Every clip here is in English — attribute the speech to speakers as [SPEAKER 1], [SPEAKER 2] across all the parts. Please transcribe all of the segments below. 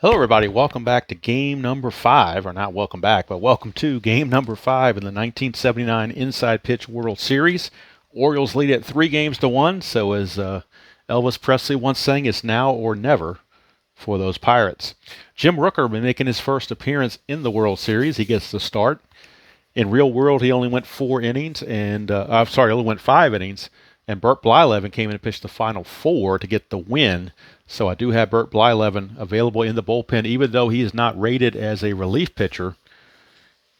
[SPEAKER 1] Hello, everybody. Welcome back to game number 5, or not welcome back, but welcome to game number 5 in the 1979 Inside Pitch World Series. Orioles lead at 3-1, so as Elvis Presley once sang, it's now or never for those Pirates. Jim Rooker been making his first appearance in the World Series. He gets the start. In real world, he only went 4 innings, and only went 5 innings. And Bert Blyleven came in and pitched the final 4 to get the win. So I do have Bert Blyleven available in the bullpen, even though he is not rated as a relief pitcher.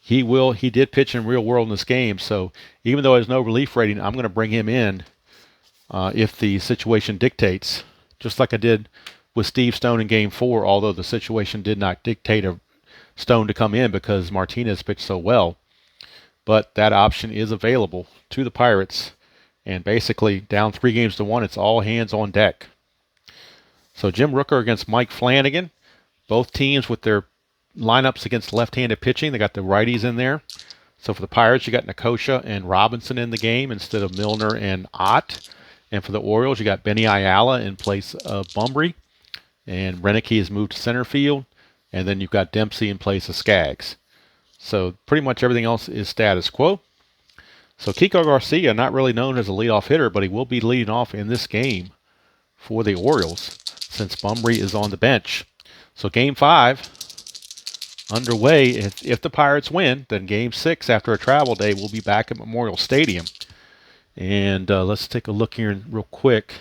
[SPEAKER 1] He did pitch in real world in this game, so even though there's no relief rating, I'm going to bring him in if the situation dictates, just like I did with Steve Stone in Game 4, although the situation did not dictate a Stone to come in because Martinez pitched so well. But that option is available to the Pirates, and basically down 3-1, it's all hands on deck. So Jim Rooker against Mike Flanagan. Both teams with their lineups against left-handed pitching. They got the righties in there. So for the Pirates, you got Nakosha and Robinson in the game instead of Milner and Ott. And for the Orioles, you got Benny Ayala in place of Bumbry. And Renicky has moved to center field. And then you've got Dempsey in place of Skaggs. So pretty much everything else is status quo. So Kiko Garcia, not really known as a leadoff hitter, but he will be leading off in this game for the Orioles since Bumbry is on the bench. So Game 5 underway. If the Pirates win, then Game 6 after a travel day will be back at Memorial Stadium. And let's take a look here real quick.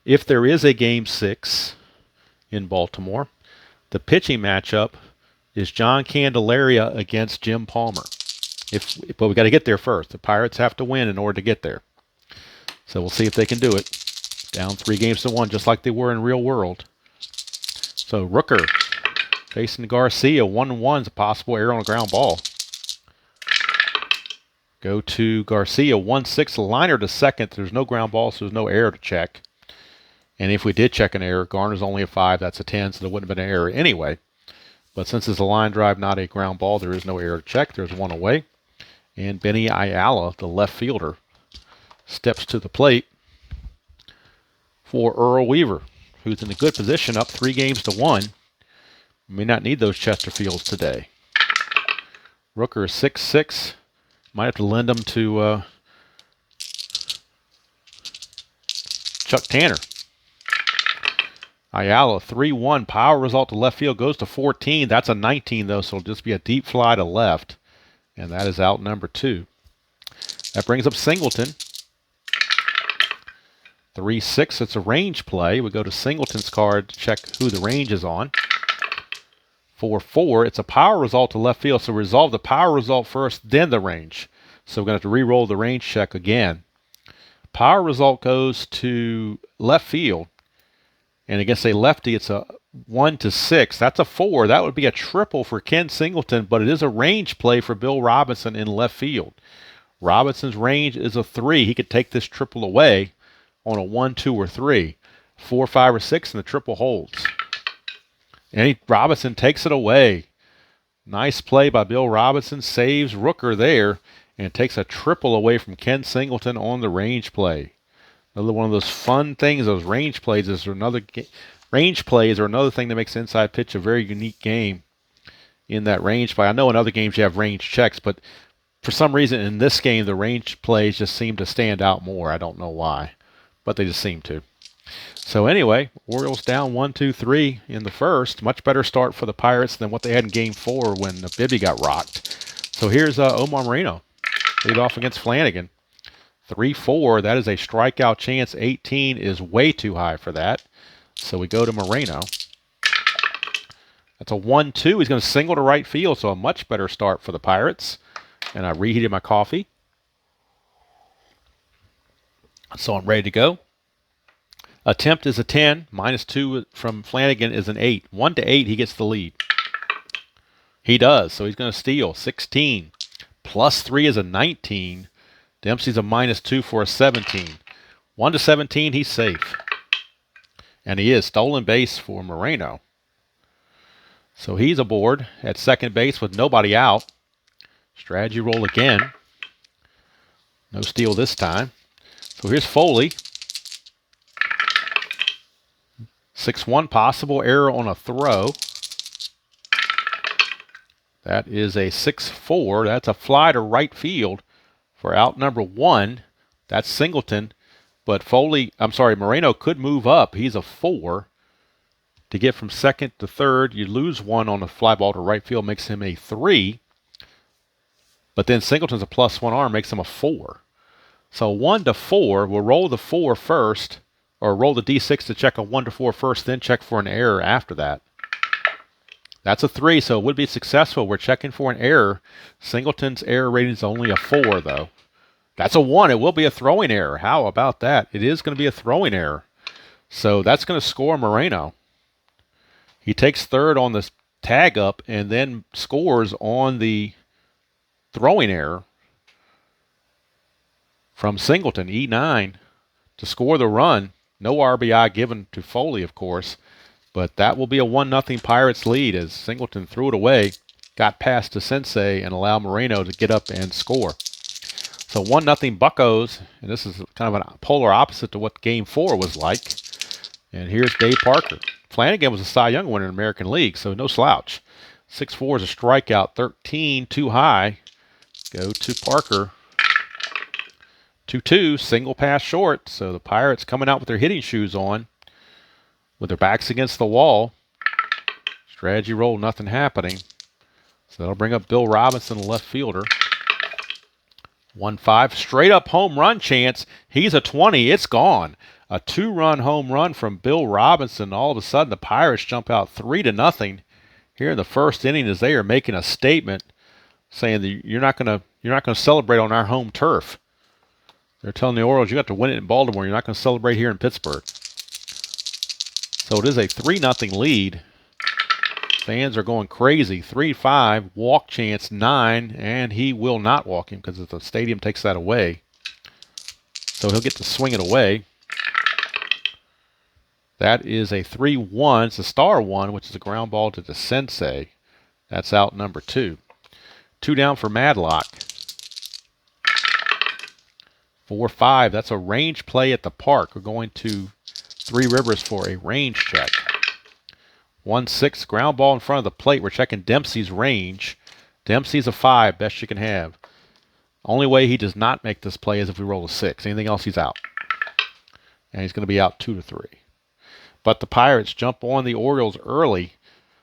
[SPEAKER 1] If there is a Game 6 in Baltimore, the pitching matchup is John Candelaria against Jim Palmer. But we got to get there first. The Pirates have to win in order to get there. So we'll see if they can do it. Down 3-1, just like they were in real world. So Rooker facing Garcia. 1-1 is a possible error on a ground ball. Go to Garcia. 1-6, liner to second. There's no ground ball, so there's no error to check. And if we did check an error, Garner's only a 5. That's a 10, so there wouldn't have been an error anyway. But since it's a line drive, not a ground ball, there is no error to check. There's one away. And Benny Ayala, the left fielder, steps to the plate for Earl Weaver, who's in a good position, up 3-1. May not need those Chesterfields today. Rooker is 6'6". Might have to lend them to Chuck Tanner. Ayala, 3-1. Power result to left field goes to 14. That's a 19, though, so it'll just be a deep fly to left. And that is out number 2. That brings up Singleton. 3-6, it's a range play. We go to Singleton's card to check who the range is on. 4-4, it's a power result to left field. So resolve the power result first, then the range. So we're going to have to re-roll the range check again. Power result goes to left field. And against a lefty, it's a 1-6. That's a 4. That would be a triple for Ken Singleton, but it is a range play for Bill Robinson in left field. Robinson's range is a 3. He could take this triple away on a 1, 2, or 3. 4, 5, or 6, and the triple holds. And Robinson takes it away. Nice play by Bill Robinson. Saves Rooker there and takes a triple away from Ken Singleton on the range play. Another one of those fun things, those range plays. Range plays are another thing that makes inside pitch a very unique game in that range play. I know in other games you have range checks, but for some reason in this game the range plays just seem to stand out more. I don't know why, but they just seem to. So anyway, Orioles down 1-2-3 in the first. Much better start for the Pirates than what they had in Game 4 when Bibby got rocked. So here's Omar Moreno, lead off against Flanagan. 3-4, that is a strikeout chance. 18 is way too high for that. So we go to Moreno. That's a 1-2. He's going to single to right field, so a much better start for the Pirates. And I reheated my coffee. So I'm ready to go. Attempt is a 10. -2 from Flanagan is an 8. 1-8, he gets the lead. He does, so he's going to steal. 16. +3 is a 19. Dempsey's a -2 for a 17. 1-17, he's safe. And he is. Stolen base for Moreno. So he's aboard at second base with nobody out. Strategy roll again. No steal this time. So here's Foley. 6-1, possible error on a throw. That is a 6-4. That's a fly to right field for out number 1. That's Singleton. But Moreno could move up. He's a 4. To get from second to third, you lose 1 on a fly ball to right field, makes him a 3. But then Singleton's a +1 arm, makes him a 4. So 1 to 4, we'll roll the 4 first, or roll the D6 to check a 1 to 4 first, then check for an error after that. That's a 3, so it would be successful. We're checking for an error. Singleton's error rating is only a 4, though. That's a 1. It will be a throwing error. How about that? It is going to be a throwing error. So that's going to score Moreno. He takes third on the tag up and then scores on the throwing error from Singleton, E9, to score the run. No RBI given to Foley, of course, but that will be a 1-0 Pirates lead as Singleton threw it away, got past to Sensei, and allowed Moreno to get up and score. So 1-0 Buccos, and this is kind of a polar opposite to what Game 4 was like. And here's Dave Parker. Flanagan was a Cy Young winner in the American League, so no slouch. 6-4 is a strikeout. 13, too high. Go to Parker. 2-2, single pass short. So the Pirates coming out with their hitting shoes on, with their backs against the wall. Strategy roll, nothing happening. So that'll bring up Bill Robinson, the left fielder. 1-5, straight up home run chance. He's a 20. It's gone. A 2-run home run from Bill Robinson. All of a sudden, the Pirates jump out 3-0 here in the first inning as they are making a statement, saying that you're not going to celebrate on our home turf. They're telling the Orioles you got to win it in Baltimore. You're not going to celebrate here in Pittsburgh. So it is a 3-0 lead. Fans are going crazy. 3-5, walk chance 9, and he will not walk him because the stadium takes that away. So he'll get to swing it away. That is a 3-1. It's a star 1, which is a ground ball to the Sensei. That's out number 2. 2 down for Madlock. 4-5. That's a range play at the park. We're going to Three Rivers for a range check. 1-6, ground ball in front of the plate. We're checking Dempsey's range. Dempsey's a 5, best you can have. Only way he does not make this play is if we roll a 6. Anything else, he's out. And he's going to be out 2-3. But the Pirates jump on the Orioles early.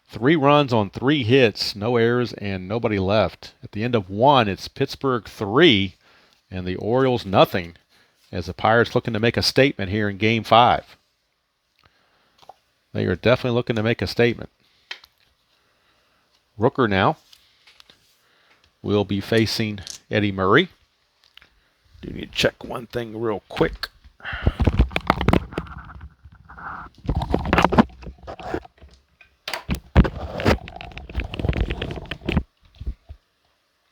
[SPEAKER 1] 3 runs on 3 hits, no errors, and nobody left. At the end of 1, it's Pittsburgh 3 and the Orioles nothing, as the Pirates looking to make a statement here in Game 5. They are definitely looking to make a statement. Rooker now will be facing Eddie Murray. Do need to check one thing real quick.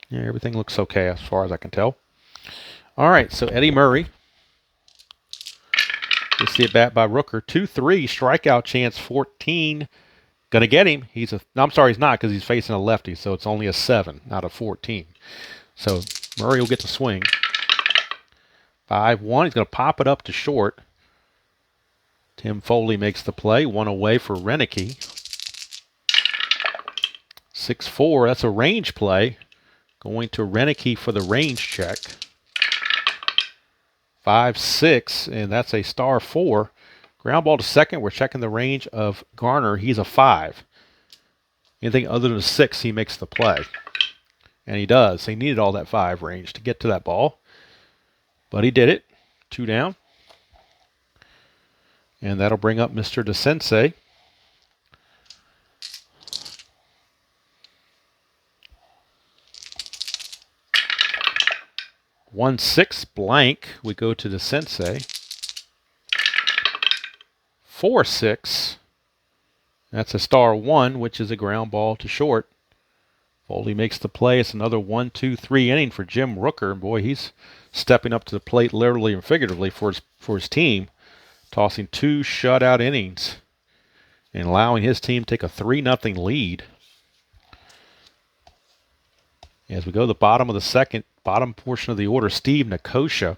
[SPEAKER 1] Yeah, everything looks okay as far as I can tell. All right, so Eddie Murray. Let's see it bat by Rooker. 2-3, strikeout chance 14. Gonna get him. No, I'm sorry, he's not because he's facing a lefty, so it's only a 7 out of 14. So Murray will get to swing. 5-1. He's gonna pop it up to short. Tim Foley makes the play. 1 away for Renicky. 6-4. That's a range play. Going to Renicky for the range check. 5-6, and that's a star 4. Ground ball to second. We're checking the range of Garner. He's a 5. Anything other than a 6, he makes the play. And he does. He needed all that 5 range to get to that ball. But he did it. 2 down. And that'll bring up Mr. DeSensei. One 6 blank. We go to the Sensei. 4-6. That's a star 1, which is a ground ball to short. Foley makes the play. It's another 1-2-3 inning for Jim Rooker. Boy, he's stepping up to the plate literally and figuratively for his team, tossing 2 shutout innings and allowing his team to take a 3-0 lead. As we go to the bottom of the second, bottom portion of the order, Steve Nicosia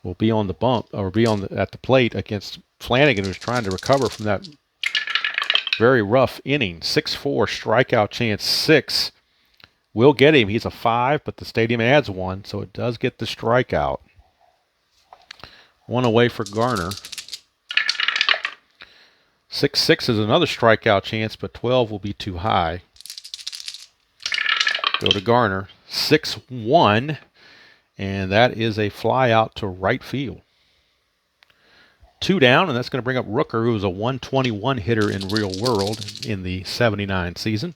[SPEAKER 1] will be on the bump, or be at the plate against Flanagan, who's trying to recover from that very rough inning. 6-4, strikeout chance 6. Will get him. He's a 5, but the stadium adds 1, so it does get the strikeout. 1 away for Garner. 6-6 is another strikeout chance, but 12 will be too high. Go to Garner. 6-1, and that is a fly out to right field. 2 down, and that's going to bring up Rooker, who was a 121 hitter in real world in the 79 season.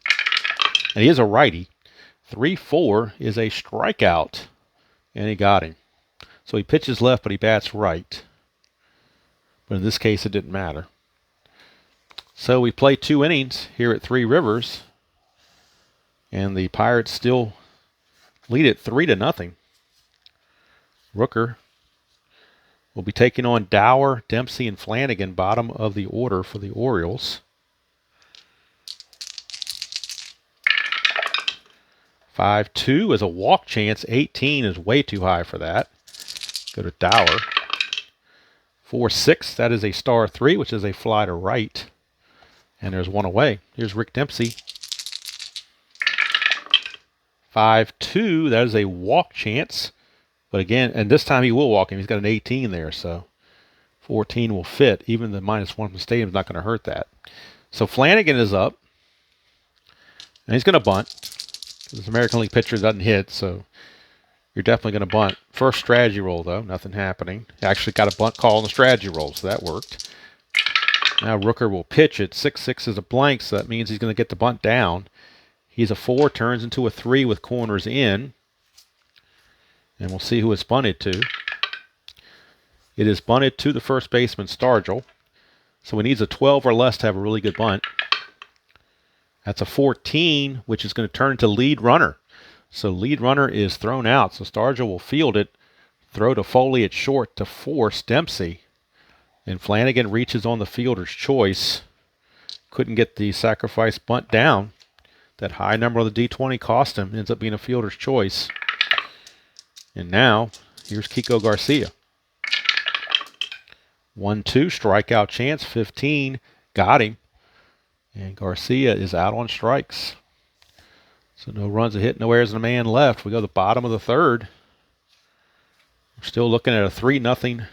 [SPEAKER 1] And he is a righty. 3-4 is a strikeout, and he got him. So he pitches left, but he bats right. But in this case, it didn't matter. So we play 2 innings here at Three Rivers, and the Pirates still lead it 3-0. Rooker will be taking on Dower, Dempsey, and Flanagan, bottom of the order for the Orioles. 5-2 is a walk chance. 18 is way too high for that. Go to Dower. 4-6, that is a star 3, which is a fly to right. And there's 1 away. Here's Rick Dempsey. 5-2, that is a walk chance. But again, and this time he will walk him. He's got an 18 there, so 14 will fit. Even the -1 from the stadium is not going to hurt that. So Flanagan is up. And he's going to bunt. This American League pitcher doesn't hit, so you're definitely going to bunt. First strategy roll, though. Nothing happening. Actually got a bunt call on the strategy roll, so that worked. Now Rooker will pitch it. 6-6 is a blank, so that means he's going to get the bunt down. He's a 4, turns into a 3 with corners in. And we'll see who it's bunted to. It is bunted to the first baseman, Stargell. So he needs a 12 or less to have a really good bunt. That's a 14, which is going to turn into lead runner. So lead runner is thrown out. So Stargell will field it, throw to Foley at short to force Dempsey. And Flanagan reaches on the fielder's choice. Couldn't get the sacrifice bunt down. That high number on the D20 cost him. Ends up being a fielder's choice. And now, here's Kiko Garcia. 1-2, strikeout chance, 15. Got him. And Garcia is out on strikes. So no runs, a hit, no errors, and a man left. We go to the bottom of the third. We're still looking at a 3-0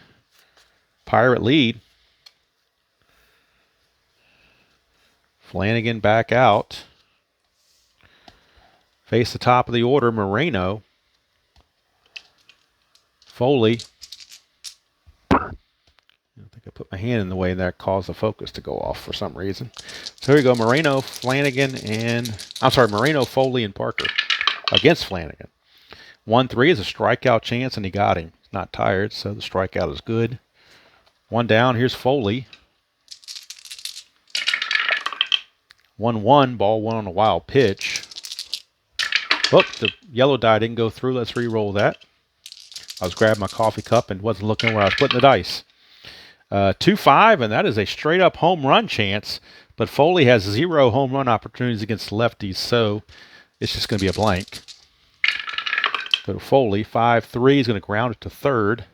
[SPEAKER 1] Pirate lead. Flanagan back out. Face the top of the order, Moreno. Foley. I think I put my hand in the way and that caused the focus to go off for some reason. So here we go, Moreno, Flanagan, Moreno, Foley, and Parker against Flanagan. 1-3 is a strikeout chance, and he got him. He's not tired, so the strikeout is good. 1 down, here's Foley. 1-1, ball 1 on a wild pitch. Oh, the yellow die didn't go through. Let's re-roll that. I was grabbing my coffee cup and wasn't looking where I was putting the dice. 2-5, and that is a straight-up home run chance. But Foley has 0 home run opportunities against lefties, so it's just going to be a blank. Go to Foley. 5-3. He's going to ground it to third.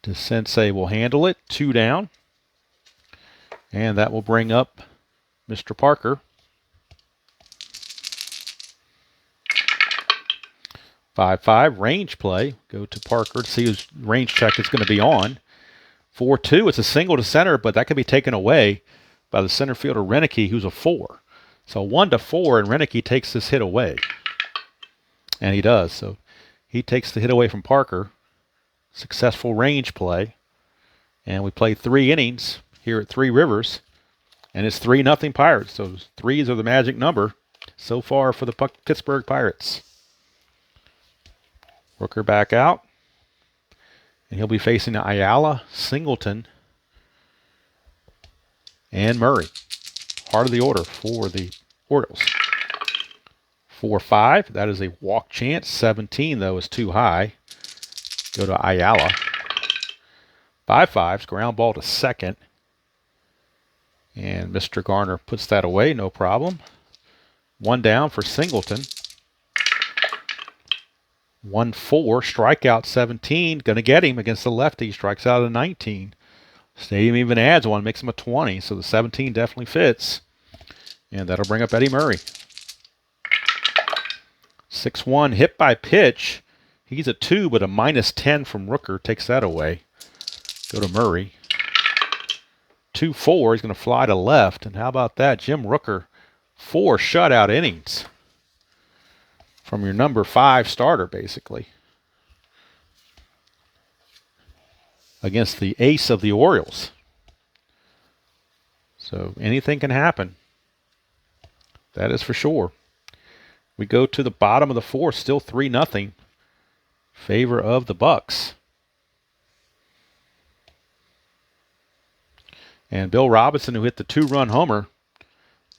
[SPEAKER 1] DeSensei will handle it. 2 down. And that will bring up Mr. Parker. 5-5, range play. Go to Parker to see whose range check is going to be on. 4-2, it's a single to center, but that can be taken away by the center fielder Renicky, who's a 4. So 1-4, and Renicky takes this hit away. And he does. So he takes the hit away from Parker. Successful range play. And we play 3 innings here at Three Rivers. And it's 3-0 Pirates. So 3s are the magic number so far for the Pittsburgh Pirates. Rooker back out. And he'll be facing Ayala, Singleton, and Murray. Heart of the order for the Orioles. 4-5. That is a walk chance. 17, though, is too high. Go to Ayala. 5-5's ground ball to second. And Mr. Garner puts that away, no problem. 1 down for Singleton. 1-4, strikeout 17. Going to get him against the lefty. Strikes out at 19. Stadium even adds one, makes him a 20, so the 17 definitely fits. And that'll bring up Eddie Murray. 6-1, hit by pitch. He's a 2, but a -10 from Rooker takes that away. Go to Murray. 2-4, he's going to fly to left. And how about that? Jim Rooker, 4 shutout innings from your number 5 starter, basically, against the ace of the Orioles. So anything can happen. That is for sure. We go to the bottom of the 4th, still 3-0. Favor of the Bucks. And Bill Robinson, who hit the 2-run homer,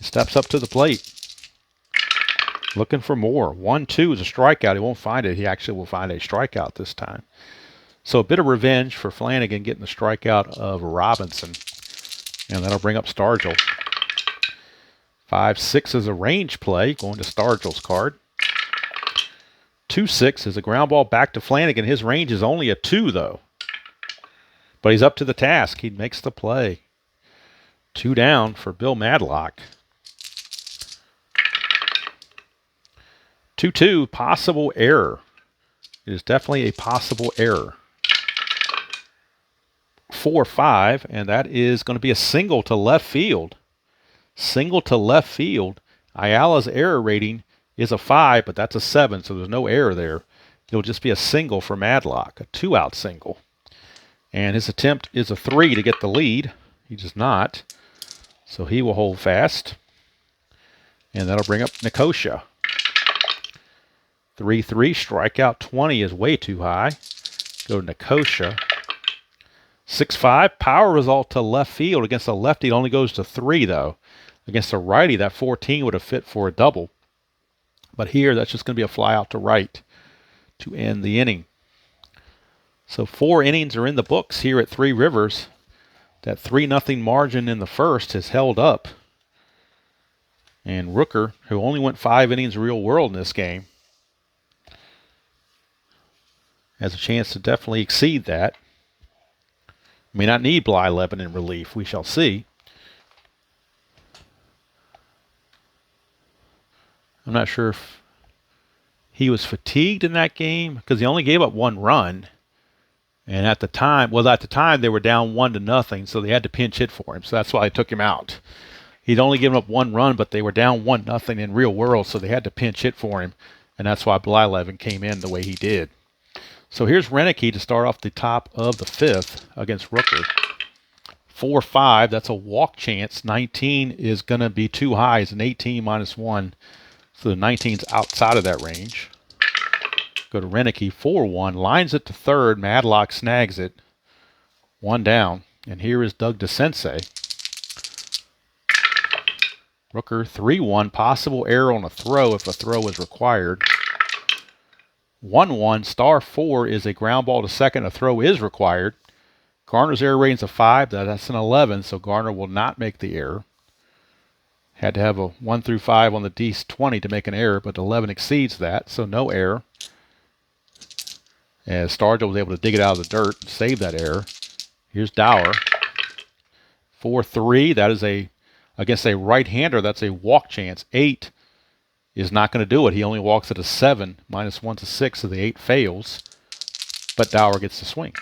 [SPEAKER 1] steps up to the plate. Looking for more. 1-2 is a strikeout. He won't find it. He actually will find a strikeout this time. So a bit of revenge for Flanagan getting the strikeout of Robinson. And that'll bring up Stargell. 5-6 is a range play, going to Stargell's card. 2-6 is a ground ball back to Flanagan. His range is only a 2, though. But he's up to the task. He makes the play. 2 down for Bill Madlock. 2-2, possible error. It is definitely a possible error. 4-5, and that is going to be a single to left field. Single to left field. Ayala's error rating is a 5, but that's a 7, so there's no error there. It'll just be a single for Madlock, a 2-out single. And his attempt is a 3 to get the lead. He does not, so he will hold fast. And that'll bring up Nicosia. 3-3, strikeout 20 is way too high. Go to Nicosia. 6-5, power result to left field. Against a lefty, it only goes to 3, though. Against a righty, that 14 would have fit for a double. But here, that's just going to be a fly out to right to end the inning. So 4 innings are in the books here at Three Rivers. That 3-0 margin in the first has held up. And Rooker, who only went 5 innings real world in this game, has a chance to definitely exceed that. May not need Bly-Levin in relief. We shall see. I'm not sure if he was fatigued in that game because he only gave up 1 run. And at the time, they were down 1-0, so they had to pinch hit for him. So that's why they took him out. He'd only given up 1 run, but they were down 1-0 in real world, so they had to pinch hit for him. And that's why Bly-Levin came in the way he did. So here's Renicky to start off the top of the 5th against Rooker. 4-5, that's a walk chance. 19 is going to be too high. It's an 18 -1. So the 19's outside of that range. Go to Renicky, 4-1, lines it to third. Madlock snags it. 1 down. And here is Doug DeSensei. Rooker, 3-1, possible error on a throw if a throw is required. 1-1, star 4 is a ground ball to second. A throw is required. Garner's error rating's a 5. That's an 11, so Garner will not make the error. Had to have a 1 through 5 on the D20 to make an error, but 11 exceeds that, so no error. As Stargell was able to dig it out of the dirt and save that error. Here's Dower. 4-3, that is against a right-hander, that's a walk chance. 8 is not going to do it. He only walks at a 7, -1 to 6, so the 8 fails. But Dower gets the swing.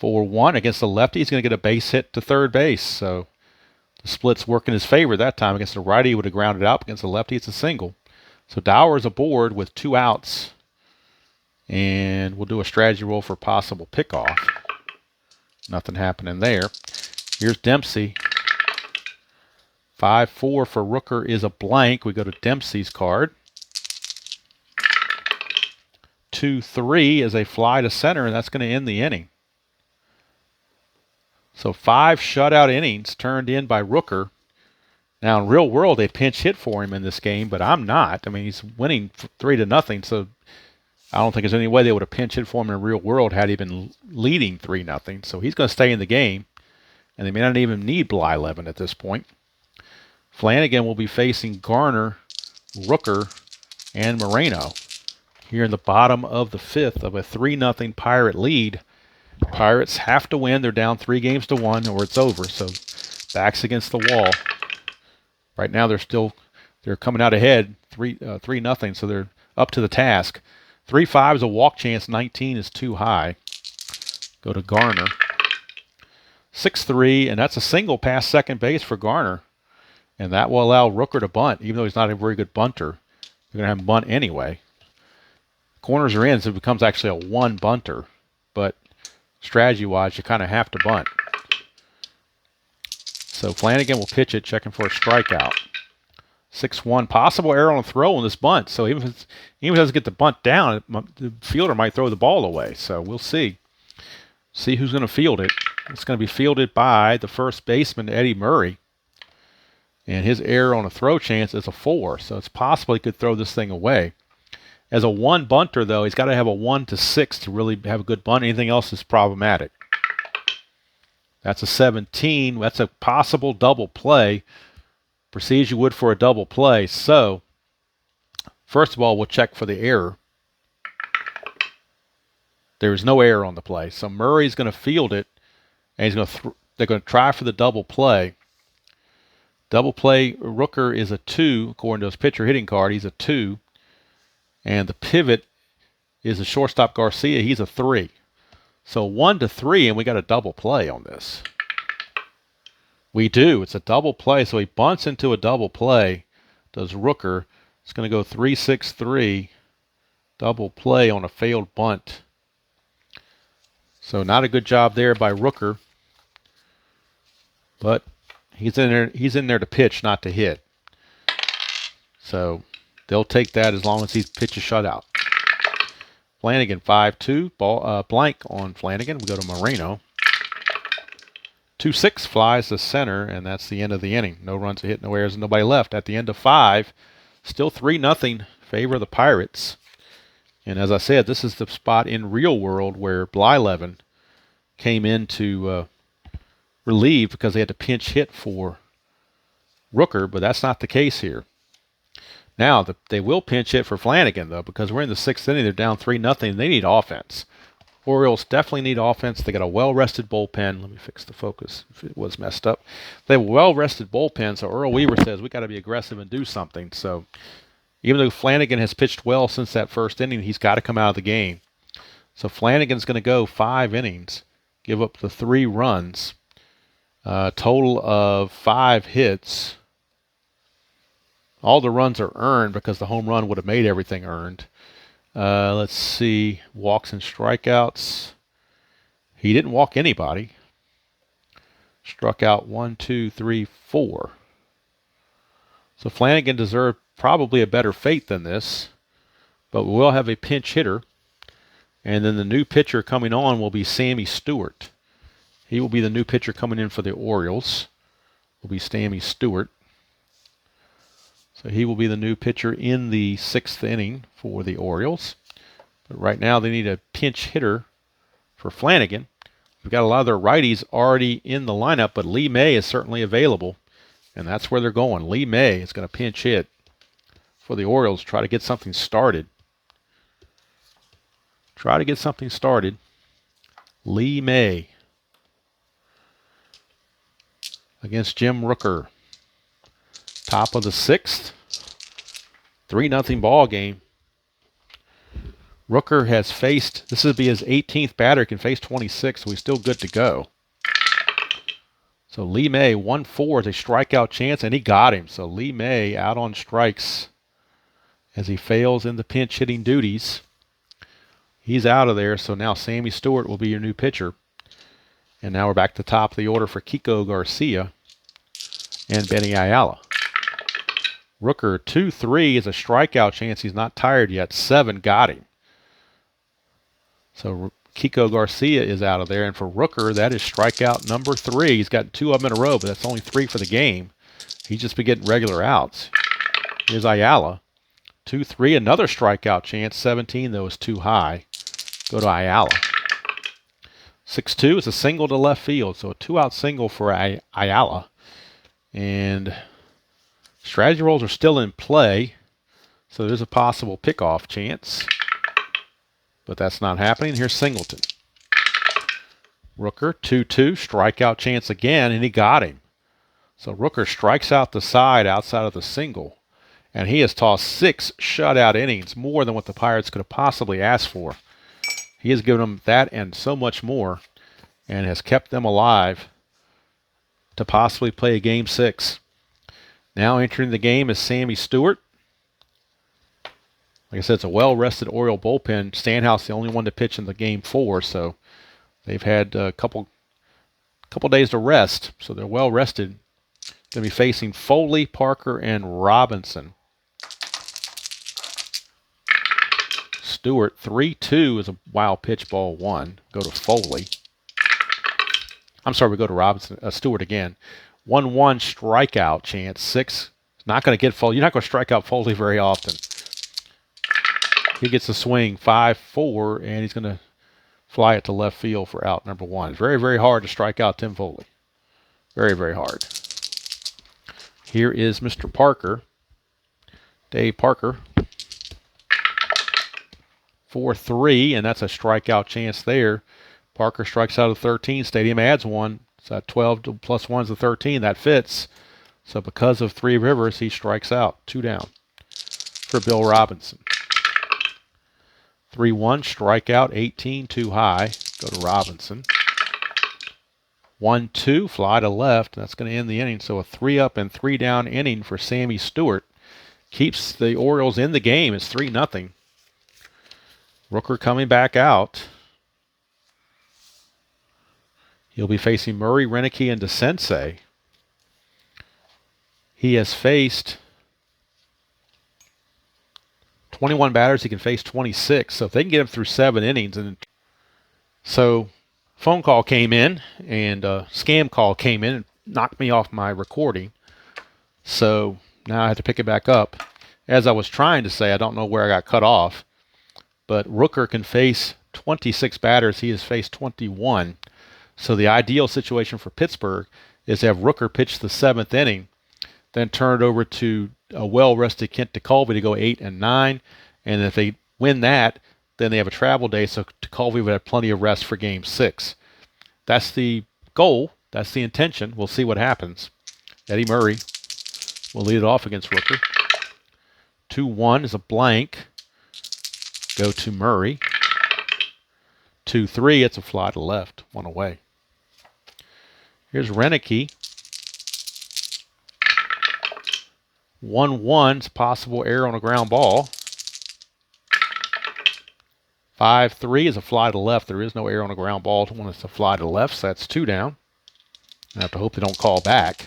[SPEAKER 1] 4-1 against the lefty. He's going to get a base hit to third base. So the splits work in his favor that time. Against the righty, he would have grounded out. Against the lefty, it's a single. So Dower is aboard with 2 outs. And we'll do a strategy roll for possible pickoff. Nothing happening there. Here's Dempsey. 5-4 for Rooker is a blank. We go to Dempsey's card. 2-3 is a fly to center, and that's going to end the inning. So 5 shutout innings turned in by Rooker. Now, in real world, they pinch hit for him in this game, but I'm not. I mean, he's winning 3-0, so I don't think there's any way they would have pinch hit for him in real world had he been leading 3-0. So he's going to stay in the game, and they may not even need Bly-Levin at this point. Flanagan will be facing Garner, Rooker, and Moreno here in the bottom of the 5th of a 3-0 Pirate lead. Pirates have to win. They're down 3-1 or it's over. So backs against the wall. Right now they're coming out ahead 3-0. So they're up to the task. 3-5 is a walk chance. 19 is too high. Go to Garner. 6-3, and that's a single past second base for Garner. And that will allow Rooker to bunt, even though he's not a very good bunter. They're going to have him bunt anyway. Corners are in, so it becomes actually a 1 bunter. But strategy-wise, you kind of have to bunt. So Flanagan will pitch it, checking for a strikeout. 6-1, possible error on a throw on this bunt. So even if it doesn't get the bunt down, the fielder might throw the ball away. So we'll see. See who's going to field it. It's going to be fielded by the first baseman, Eddie Murray. And his error on a throw chance is a 4. So it's possible he could throw this thing away. As a 1 bunter, though, he's got to have a 1 to 6 to really have a good bunt. Anything else is problematic. That's a 17. That's a possible double play. Proceed as you would for a double play. So, first of all, we'll check for the error. There is no error on the play. So Murray's going to field it, and they're going to try for the double play. Double play, Rooker is a 2, according to his pitcher hitting card. He's a 2. And the pivot is the shortstop Garcia. He's a 3. So 1 to 3, and we got a double play on this. We do. It's a double play. So he bunts into a double play. Does Rooker. It's going to go 3-6-3. Double play on a failed bunt. So not a good job there by Rooker. But he's in there to pitch, not to hit. So they'll take that as long as he pitches shutout. Flanagan 5-2. Blank on Flanagan. We go to Moreno. 2-6 flies to center, and that's the end of the inning. No runs, a hit, no errors, and nobody left. At the end of 5, still 3-0 favor of the Pirates. And as I said, this is the spot in real world where Blyleven came in to relieve because they had to pinch hit for Rooker, but that's not the case here. Now, they will pinch hit for Flanagan, though, because we're in the 6th inning. They're down 3-0. They need offense. Orioles definitely need offense. They got a well-rested bullpen. Let me fix the focus if it was messed up. They have a well-rested bullpen, so Earl Weaver says we got to be aggressive and do something. So even though Flanagan has pitched well since that first inning, he's got to come out of the game. So Flanagan's going to go 5 innings, give up the 3 runs, total of 5 hits. All the runs are earned because the home run would have made everything earned. Let's see. Walks and strikeouts. He didn't walk anybody. Struck out 1, 2, 3, 4. So Flanagan deserved probably a better fate than this. But we will have a pinch hitter. And then the new pitcher coming on will be Sammy Stewart. He will be the new pitcher coming in for the Orioles. Will be Sammy Stewart. So he will be the new pitcher in the 6th inning for the Orioles. But right now they need a pinch hitter for Flanagan. We've got a lot of their righties already in the lineup, but Lee May is certainly available. And that's where they're going. Lee May is going to pinch hit for the Orioles, try to get something started. Lee May against Jim Rooker. Top of the 6th. 3-0 ball game. Rooker has faced, this will be his 18th batter, he can face 26, so he's still good to go. So Lee May, 1-4 is a strikeout chance, and he got him. So Lee May out on strikes as he fails in the pinch hitting duties. He's out of there, so now Sammy Stewart will be your new pitcher. And now we're back to the top of the order for Kiko Garcia and Benny Ayala. Rooker, 2-3 is a strikeout chance. He's not tired yet. 7 got him. So Kiko Garcia is out of there. And for Rooker, that is strikeout number 3. He's got 2 of them in a row, but that's only 3 for the game. He's just been getting regular outs. Here's Ayala. 2-3, another strikeout chance. 17, though, is too high. Go to Ayala. 6-2 is a single to left field. So a 2-out single for Ayala. And strategy rolls are still in play, so there's a possible pickoff chance. But that's not happening. Here's Singleton. Rooker, 2-2, strikeout chance again, and he got him. So Rooker strikes out the side outside of the single, and he has tossed 6 shutout innings, more than what the Pirates could have possibly asked for. He has given them that and so much more, and has kept them alive to possibly play a Game 6. Now entering the game is Sammy Stewart. Like I said, it's a well-rested Oriole bullpen. Stanhouse the only one to pitch in the Game 4, so they've had a couple days to rest, so they're well-rested. Going to be facing Foley, Parker, and Robinson. Stewart, 3-2 is a wild pitch, ball 1. Go to Foley. I'm sorry, we go to Robinson. Stewart again. 1-1 strikeout chance. 6. Not going to get Foley. You're not going to strike out Foley very often. He gets a swing, 5-4, and he's going to fly it to left field for out number 1. It's very, very hard to strike out Tim Foley. Very, very hard. Here is Mr. Parker. Dave Parker. 4-3, and that's a strikeout chance there. Parker strikes out of 13. Stadium adds 1. So 12 plus 1 is the 13. That fits. So because of Three Rivers, he strikes out. 2 down for Bill Robinson. 3-1, strikeout, 18, too high. Go to Robinson. 1-2, fly to left. That's going to end the inning. So a 3-up and 3-down inning for Sammy Stewart. Keeps the Orioles in the game. It's 3-0. Rooker coming back out. He'll be facing Murray, Renicky, and DeSensei. He has faced 21 batters. He can face 26. So if they can get him through 7 innings. And so phone call came in, and a scam call came in and knocked me off my recording. So now I have to pick it back up. As I was trying to say, I don't know where I got cut off, but Rooker can face 26 batters. He has faced 21. So the ideal situation for Pittsburgh is to have Rooker pitch the 7th inning, then turn it over to a well-rested Kent DeCulvey to go 8 and 9. And if they win that, then they have a travel day, so DeCulvey would have plenty of rest for Game 6. That's the goal. That's the intention. We'll see what happens. Eddie Murray will lead it off against Rooker. 2-1 is a blank. Go to Murray. 2-3, it's a fly to left. 1 away. Here's Renicky. 1-1 is possible error on a ground ball. 5-3 is a fly to left. There is no error on a ground ball when it's a fly to left, so that's 2 down. I have to hope they don't call back.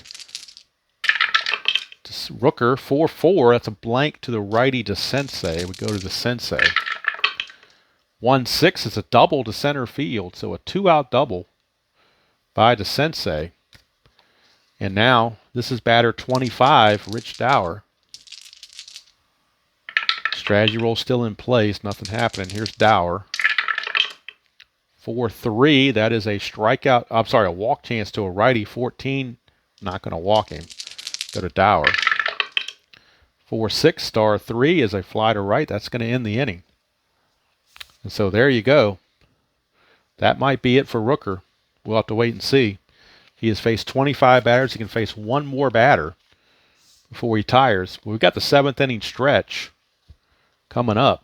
[SPEAKER 1] Rooker, 4-4. That's a blank to the righty to Sensei. We go to the Sensei. 1-6 is a double to center field, so a 2-out double by the Sensei. And now this is batter 25, Rich Dower. Strategy roll still in place, nothing happening. Here's Dower. 4-3, that is a strikeout. I'm sorry, a walk chance to a righty. 14, not going to walk him. Go to Dower. 4-6, star 3 is a fly to right. That's going to end the inning. And so there you go. That might be it for Rooker. We'll have to wait and see. He has faced 25 batters. He can face 1 more batter before he tires. We've got the 7th inning stretch coming up.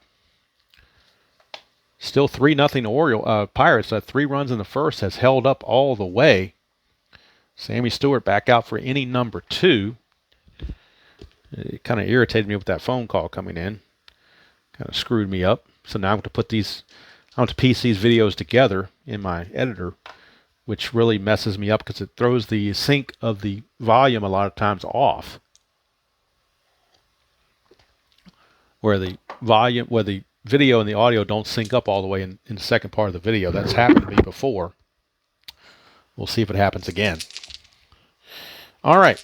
[SPEAKER 1] Still 3-0 Oriole Pirates. That 3 runs in the first has held up all the way. Sammy Stewart back out for inning number 2. It kind of irritated me with that phone call coming in. Kind of screwed me up. So now I'm going to piece these videos together in my editor, which really messes me up because it throws the sync of the volume a lot of times off. Where the video and the audio don't sync up all the way in the second part of the video. That's happened to me before. We'll see if it happens again. All right.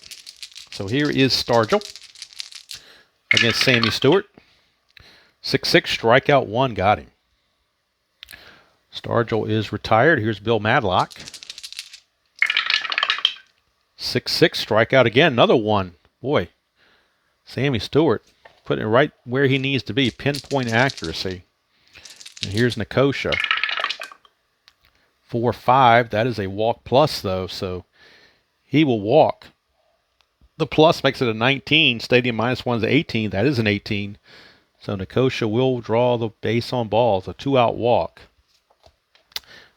[SPEAKER 1] So here is Stargell against Sammy Stewart. 6-6, strikeout 1, got him. Stargell is retired. Here's Bill Madlock. 6-6, strikeout again, another 1. Boy, Sammy Stewart putting it right where he needs to be. Pinpoint accuracy. And here's Nicosia. 4-5. That is a walk plus, though, so he will walk. The plus makes it a 19. Stadium -1 is 18. That is an 18. So Nicosia will draw the base on balls, a 2-out walk.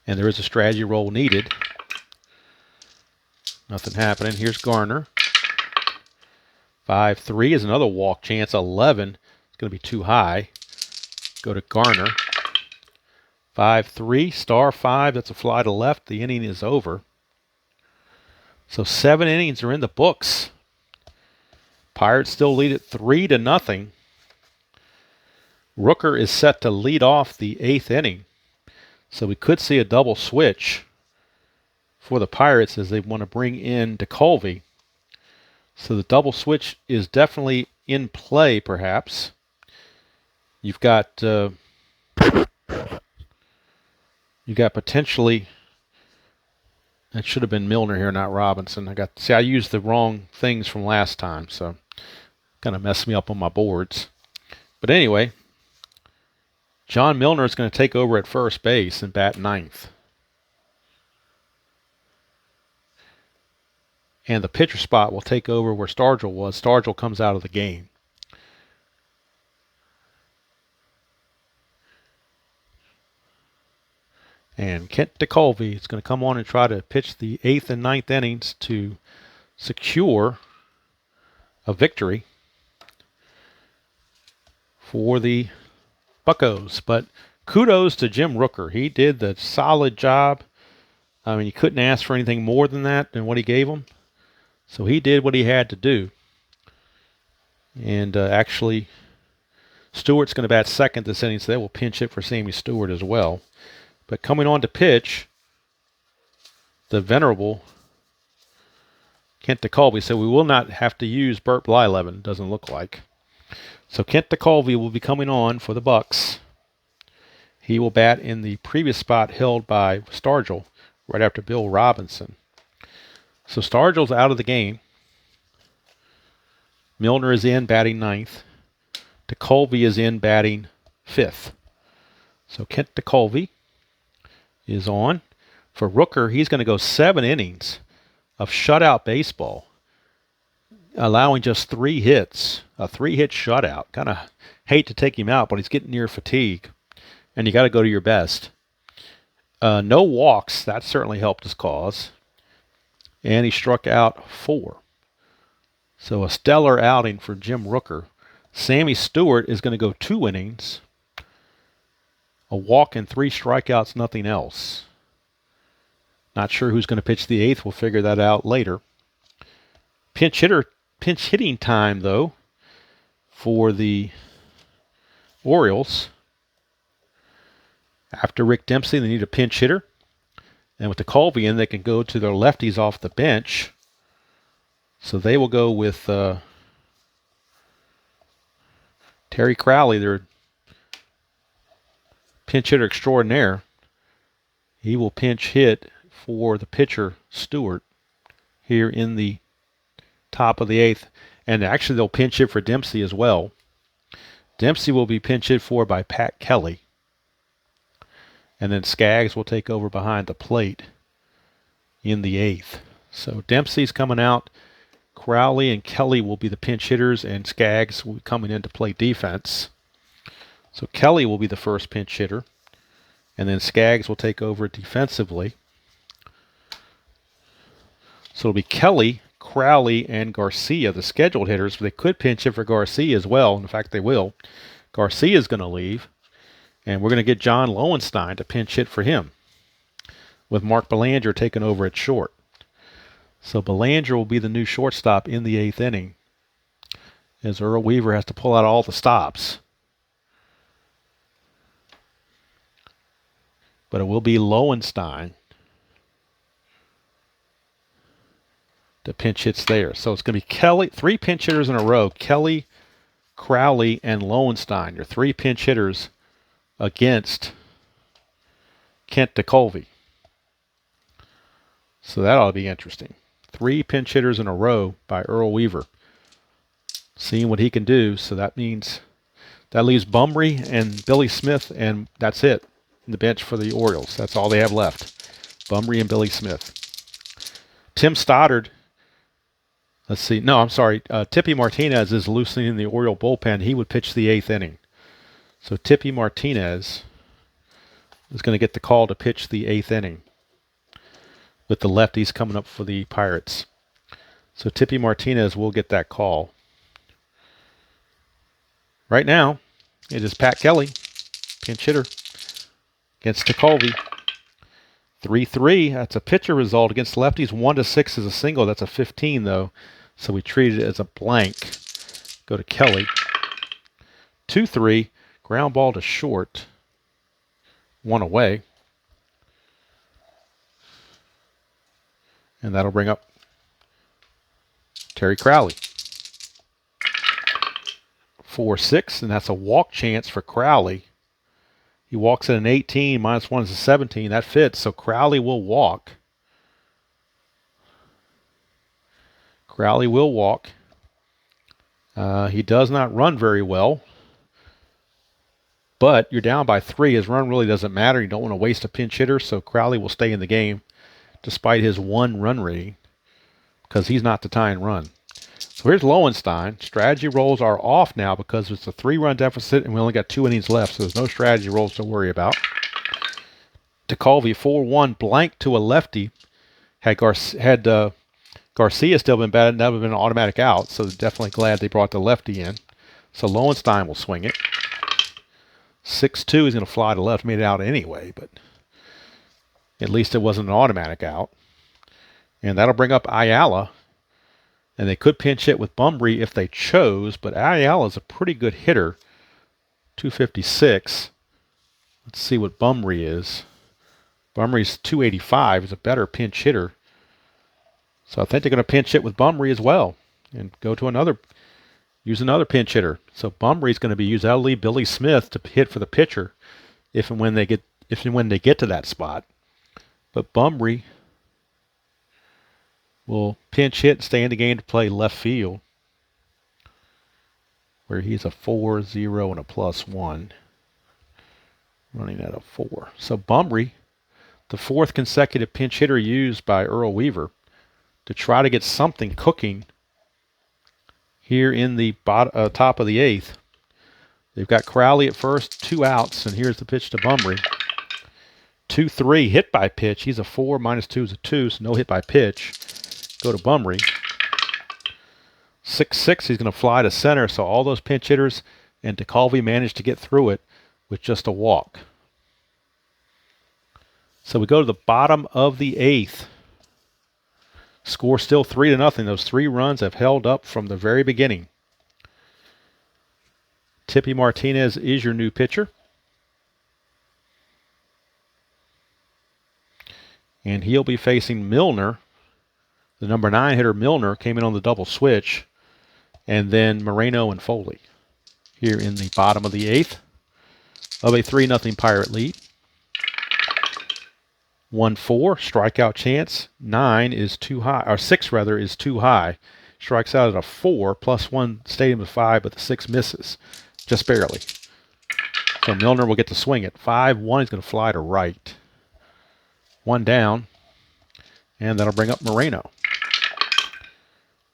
[SPEAKER 1] And there is a strategy roll needed. Nothing happening. Here's Garner. 5-3 is another walk chance. 11. It's going to be too high. Go to Garner. 5-3, star 5. That's a fly to left. The inning is over. So 7 innings are in the books. Pirates still lead it 3-0. Rooker is set to lead off the 8th inning. So we could see a double switch for the Pirates as they want to bring in DeColvey. So the double switch is definitely in play, perhaps. You've got potentially, that should have been Milner here, not Robinson. I used the wrong things from last time, so kind of messed me up on my boards. But anyway, John Milner is going to take over at first base and bat 9th. And the pitcher spot will take over where Stargell was. Stargell comes out of the game. And Kent DeColvey is going to come on and try to pitch the 8th and 9th innings to secure a victory for the Buccos. But kudos to Jim Rooker. He did the solid job. I mean, you couldn't ask for anything more than that, than what he gave him. So he did what he had to do. And actually, Stewart's going to bat 2nd this inning, so they will pinch hit for Sammy Stewart as well. But coming on to pitch, the venerable Kent DeColvey. So we will not have to use Burt Blyleven, doesn't look like. So Kent DeColvey will be coming on for the Bucks. He will bat in the previous spot held by Stargell right after Bill Robinson. So Stargell's out of the game. Milner is in batting 9th. DeColvey is in batting 5th. So Kent DeColvey is on. For Rooker, he's going to go 7 innings of shutout baseball, allowing just 3 hits, a 3-hit shutout. Kind of hate to take him out, but he's getting near fatigue, and you got to go to your best. No walks, that certainly helped his cause, and he struck out 4. So a stellar outing for Jim Rooker. Sammy Stewart is going to go 2 innings, a walk and 3 strikeouts, nothing else. Not sure who's going to pitch the 8th. We'll figure that out later. Pinch hitting time, though, for the Orioles. After Rick Dempsey, they need a pinch hitter. And with DeColvey in, they can go to their lefties off the bench. So they will go with Terry Crowley, their pinch hitter extraordinaire. He will pinch hit for the pitcher, Stewart, here in the top of the 8th. And actually, they'll pinch hit for Dempsey as well. Dempsey will be pinch hit for by Pat Kelly. And then Skaggs will take over behind the plate in the 8th. So Dempsey's coming out. Crowley and Kelly will be the pinch hitters, and Skaggs will be coming in to play defense. So Kelly will be the first pinch hitter, and then Skaggs will take over defensively. So it'll be Kelly, Crowley, and Garcia, the scheduled hitters. They could pinch hit for Garcia as well. In fact, they will. Garcia is going to leave, and we're going to get John Lowenstein to pinch hit for him, with Mark Belanger taking over at short. So Belanger will be the new shortstop in the 8th inning, as Earl Weaver has to pull out all the stops. But it will be Lowenstein to pinch hits there. So it's going to be Kelly, 3 pinch hitters in a row. Kelly, Crowley, and Lowenstein. Your 3 pinch hitters against Kent DeColvey. So that ought to be interesting. 3 pinch hitters in a row by Earl Weaver. Seeing what he can do. So that means that leaves Bumry and Billy Smith, and that's it. The bench for the Orioles. That's all they have left. Bumry and Billy Smith. Tim Stoddard. Let's see. No, I'm sorry. Tippy Martinez is loosening the Oriole bullpen. He would pitch the 8th inning. So Tippy Martinez is going to get the call to pitch the 8th inning with the lefties coming up for the Pirates. So Tippy Martinez will get that call. Right now, it is Pat Kelly, pinch hitter, against Tekulve. 3-3. That's a pitcher result against lefties. 1-6 is a single. That's a 15, though. So we treat it as a blank. Go to Kelly. 2-3. Ground ball to short. 1 away. And that'll bring up Terry Crowley. 4-6, and that's a walk chance for Crowley. He walks at an 18, -1 is a 17. That fits, so Crowley will walk. Crowley will walk. He does not run very well, but you're down by 3. His run really doesn't matter. You don't want to waste a pinch hitter, so Crowley will stay in the game despite his 1 run rating because he's not the tying run. So here's Lowenstein. Strategy rolls are off now because it's a 3-run deficit and we only got 2 innings left, so there's no strategy rolls to worry about. Tekulve 4-1 blank to a lefty. Had Garcia still been batted, that would have been an automatic out, so definitely glad they brought the lefty in. So Lowenstein will swing it. 6-2 is going to fly to left, made it out anyway, but at least it wasn't an automatic out. And that'll bring up Ayala. And they could pinch hit with Bumry if they chose, but Ayala is a pretty good hitter. 256. Let's see what Bumry is. Bumry's 285. He's a better pinch hitter. So I think they're going to pinch hit with Bumry as well and go to use another pinch hitter. So Bumry's going to be used. That'll leave Billy Smith to hit for the pitcher if and when they get to that spot. But Bumry will pinch hit and stay in the game to play left field, where he's a 4-0 and a +1, running at a 4. So Bumry, the 4th consecutive pinch hitter used by Earl Weaver to try to get something cooking here in the top of the 8th. They've got Crowley at first, 2 outs, and here's the pitch to Bumry. 2-3, hit by pitch. He's a 4, -2 is a 2, so no hit by pitch. Go to Bumry. 6-6, he's going to fly to center, so all those pinch hitters and Tekulve managed to get through it with just a walk. So we go to the bottom of the 8th. Score still 3-0. Those 3 runs have held up from the very beginning. Tippy Martinez is your new pitcher. And he'll be facing Milner. The number 9 hitter, Milner, came in on the double switch. And then Moreno and Foley here in the bottom of the 8th of a 3-0 Pirate lead. 1-4, strikeout chance. 9 is too high, or 6 rather, is too high. Strikes out at a 4, +1, stadium of 5, but the 6 misses. Just barely. So Milner will get to swing it. 5-1, he's going to fly to right. 1 down. And that'll bring up Moreno.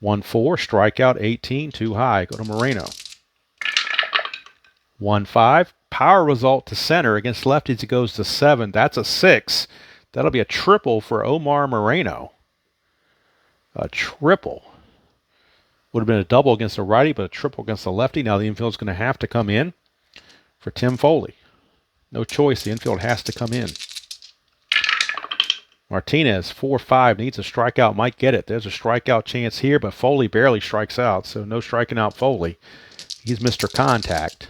[SPEAKER 1] 1-4, strikeout 18, too high. Go to Moreno. 1-5, power result to center. Against lefties, it goes to 7. That's a 6. That'll be a triple for Omar Moreno. A triple. Would have been a double against a righty, but a triple against a lefty. Now the infield's going to have to come in for Tim Foley. No choice. The infield has to come in. Martinez, 4-5, needs a strikeout, might get it. There's a strikeout chance here, but Foley barely strikes out, so no striking out Foley. He's Mr. Contact.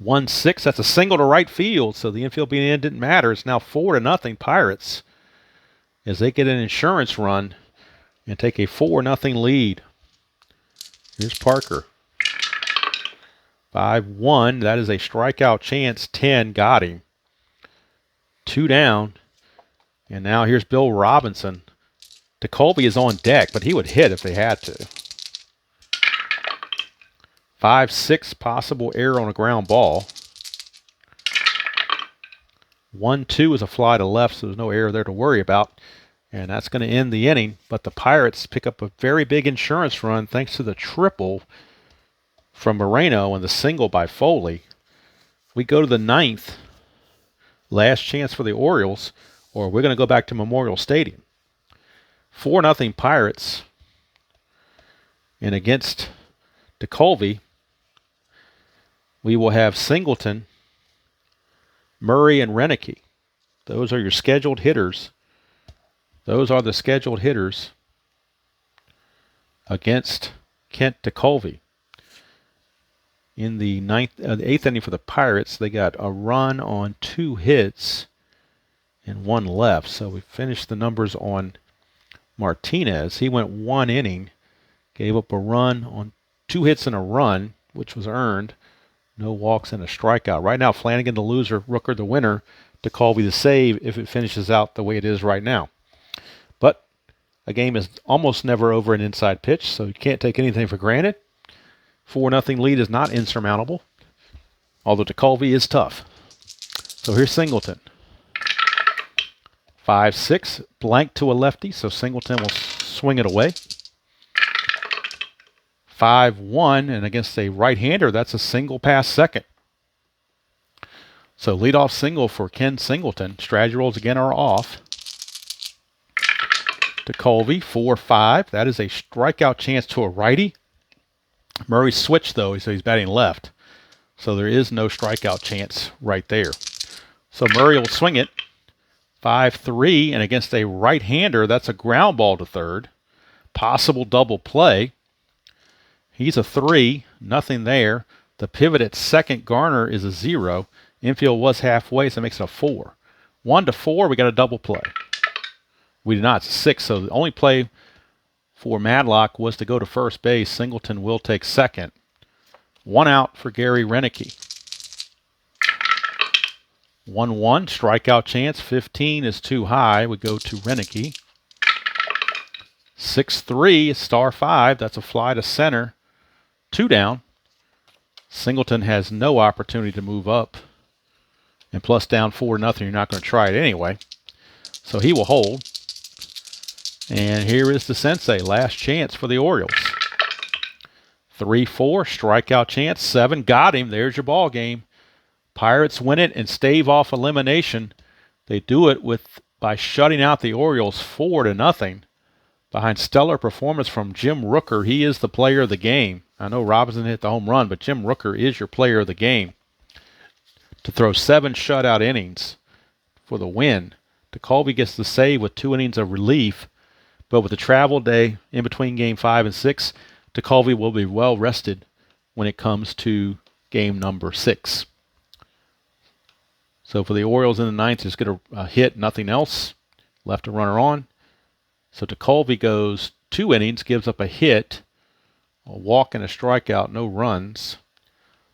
[SPEAKER 1] 1-6, that's a single to right field, so the infield being in didn't matter. It's now 4-0 Pirates as they get an insurance run and take a 4-0 lead. Here's Parker. 5-1, that is a strikeout chance. 10, got him. 2 down. And now here's Bill Robinson. Tekulve is on deck, but he would hit if they had to. 5-6, possible error on a ground ball. 1-2 is a fly to left, so there's no error there to worry about. And that's going to end the inning. But the Pirates pick up a very big insurance run thanks to the triple from Moreno and the single by Foley. We go to the ninth. Last chance for the Orioles, or we're going to go back to Memorial Stadium. 4-0 Pirates. And against DeColvey, we will have Singleton, Murray, and Renicky. Those are your scheduled hitters. Those are the scheduled hitters against Kent DeColvey. In the eighth inning for the Pirates, they got a run on 2 hits and 1 left. So we finished the numbers on Martinez. He went 1 inning, gave up a run on 2 hits and a run, which was earned. No walks and a strikeout. Right now, Flanagan the loser, Rooker the winner, DeColvey the save if it finishes out the way it is right now. But a game is almost never over an inside pitch, so you can't take anything for granted. 4-0 lead is not insurmountable, although DeColvey is tough. So here's Singleton. 5-6, blank to a lefty, so Singleton will swing it away. 5-1, and against a right-hander, that's a single past second. So leadoff single for Ken Singleton. Strategy rolls again are off. DeColvey, 4-5. That is a strikeout chance to a righty. Murray switched, though, so he's batting left. So there is no strikeout chance right there. So Murray will swing it. 5-3, and against a right-hander, that's a ground ball to third. Possible double play. He's a 3, nothing there. The pivot at second, Garner, is a 0. Infield was halfway, so it makes it a 4. 1-4, we got a double play. We did not. It's a 6, so the only play for Madlock was to go to first base. Singleton will take second. 1 out for Gary Renicky. 1-1, strikeout chance. 15 is too high. We go to Renicky. 6-3, star 5. That's a fly to center. 2 down. Singleton has no opportunity to move up. And plus down 4-0, you're not going to try it anyway. So he will hold. And here is the sensei, last chance for the Orioles. 3-4, strikeout chance, 7, got him. There's your ball game. Pirates win it and stave off elimination. They do it by shutting out the Orioles 4-0 behind stellar performance from Jim Rooker. He is the player of the game. I know Robinson hit the home run, but Jim Rooker is your player of the game. To throw 7 shutout innings for the win. DeColvey gets the save with 2 innings of relief. But with the travel day in between Game 5 and 6, DeColvey will be well rested when it comes to game number 6. So for the Orioles in the ninth, just get a hit, nothing else. Left a runner on. So DeColvey goes 2 innings, gives up a hit, a walk and a strikeout, no runs.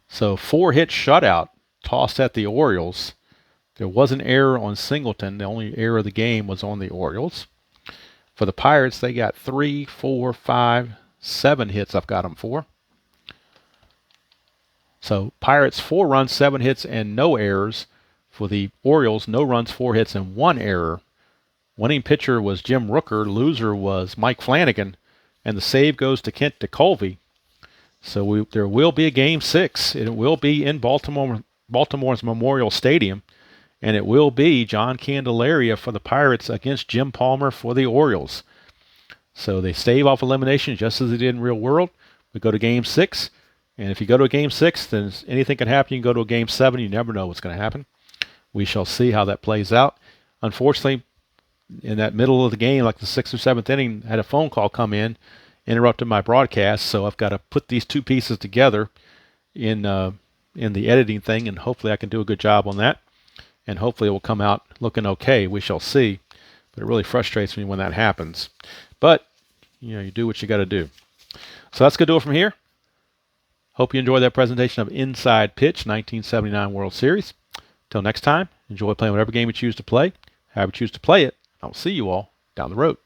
[SPEAKER 1] So 4-hit shutout tossed at the Orioles. There was an error on Singleton. The only error of the game was on the Orioles. For the Pirates, they got 3, 4, 5, 7 hits I've got them for. So Pirates 4 runs, 7 hits, and no errors. For the Orioles, no runs, 4 hits, and 1 error. Winning pitcher was Jim Rooker. Loser was Mike Flanagan. And the save goes to Kent DeColvey. So there will be a Game 6. It will be in Baltimore's Memorial Stadium. And it will be John Candelaria for the Pirates against Jim Palmer for the Orioles. So they stave off elimination just as they did in real world. We go to Game 6. And if you go to a Game 6, then anything can happen. You can go to a Game 7. You never know what's going to happen. We shall see how that plays out. Unfortunately, in that middle of the game, like the 6th or 7th inning, I had a phone call come in, interrupted my broadcast. So I've got to put these 2 pieces together in the editing thing, and hopefully I can do a good job on that. And hopefully it will come out looking okay. We shall see. But it really frustrates me when that happens. But, you do what you got to do. So that's going to do it from here. Hope you enjoyed that presentation of Inside Pitch 1979 World Series. Till next time, enjoy playing whatever game you choose to play. However you choose to play it. I will see you all down the road.